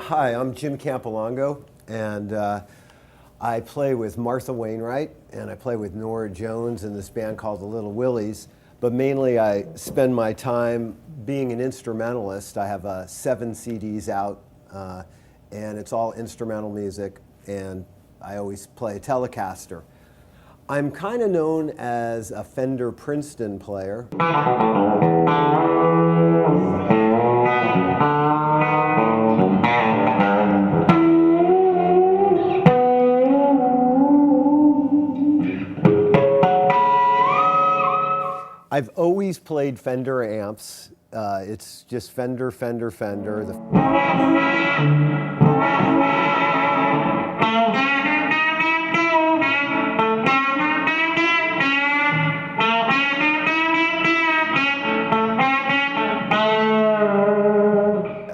Hi, I'm Jim Campilongo, and I play with Martha Wainwright, and I play with Nora Jones in this band called the Little Willies. But mainly I spend my time being an instrumentalist. I have 7 CDs out, and it's all instrumental music, and I always play a Telecaster. I'm kind of known as a Fender Princeton player. I've always played Fender amps. It's just Fender, Fender, Fender.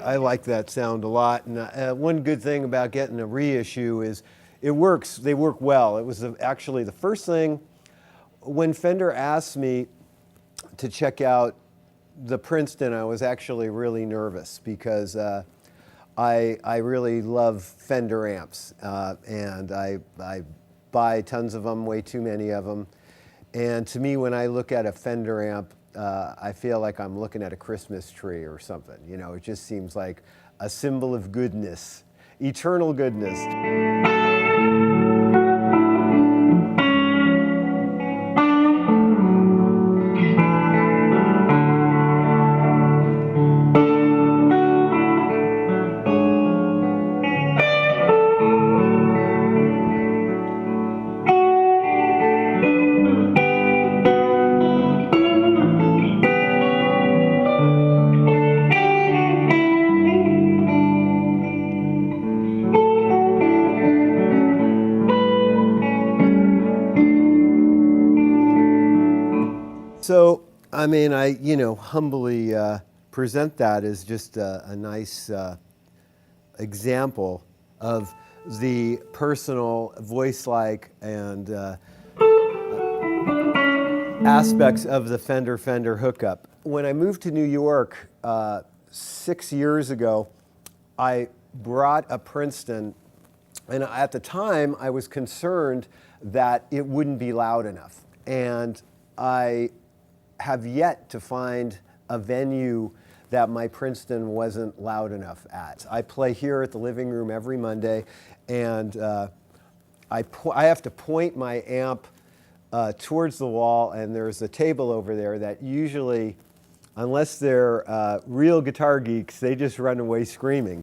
I like that sound a lot, and one good thing about getting a reissue is it works. They work well. It was actually the first thing when Fender asked me to check out the Princeton. I was actually really nervous because I really love Fender amps, and I buy tons of them, way too many of them. And to me, when I look at a Fender amp, I feel like I'm looking at a Christmas tree or something. You know, it just seems like a symbol of goodness, eternal goodness. So, I mean, I humbly present that as just a nice example of the personal, voice-like, and aspects of the Fender hookup. When I moved to New York 6 years ago, I brought a Princeton, and at the time I was concerned that it wouldn't be loud enough. And I have yet to find a venue that my Princeton wasn't loud enough at. I play here at the living room every Monday, and I have to point my amp towards the wall, and there's a table over there that usually, unless they're real guitar geeks, they just run away screaming.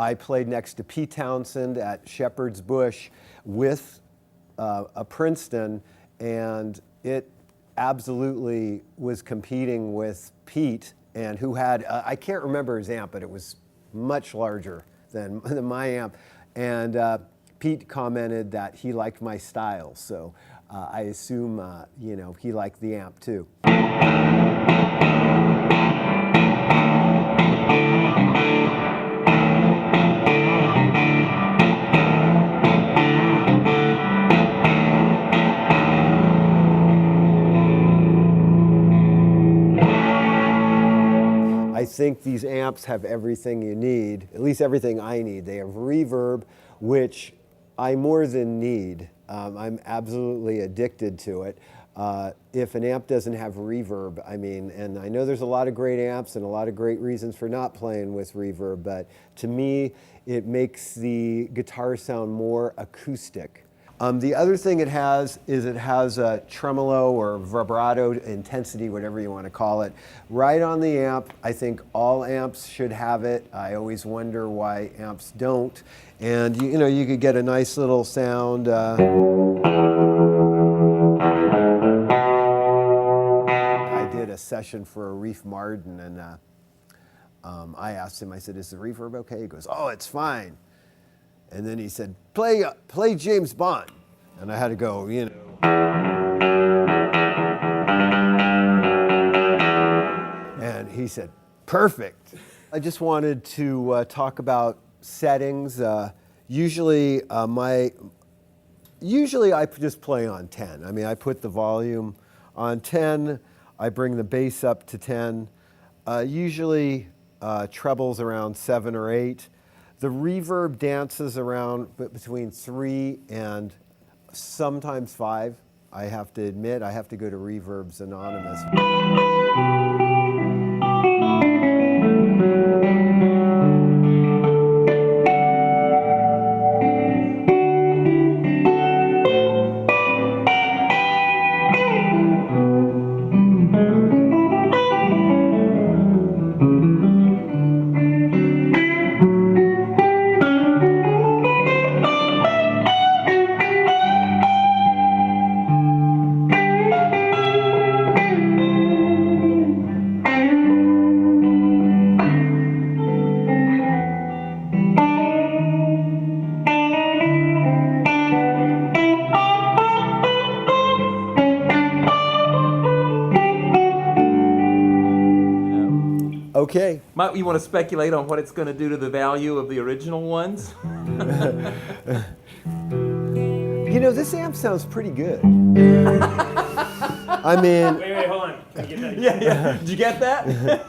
I played next to Pete Townsend at Shepherd's Bush with a Princeton, and it absolutely was competing with Pete, and who had, I can't remember his amp, but it was much larger than my amp. And Pete commented that he liked my style, so I assume he liked the amp too. I think these amps have everything you need, at least everything I need. They have reverb, which I more than need. I'm absolutely addicted to it. If an amp doesn't have reverb, I mean, and I know there's a lot of great amps and a lot of great reasons for not playing with reverb, but to me, it makes the guitar sound more acoustic. The other thing it has is it has a tremolo or vibrato intensity, whatever you want to call it, right on the amp. I think all amps should have it. I always wonder why amps don't. And you know, you could get a nice little sound. I did a session for a Reef Martin, and I asked him, I said, is the reverb okay? He goes, oh, it's fine. And then he said, play James Bond. And I had to go, you know. And he said, perfect. I just wanted to talk about settings. Usually I just play on 10. I mean, I put the volume on 10. I bring the bass up to 10. Usually trebles around 7 or 8. The reverb dances around between 3 and sometimes 5. I have to admit, I have to go to Reverbs Anonymous. Okay. You want to speculate on what it's going to do to the value of the original ones? You know, this amp sounds pretty good. I mean... Wait, hold on. Can we get that? Yeah. Did you get that? Yeah.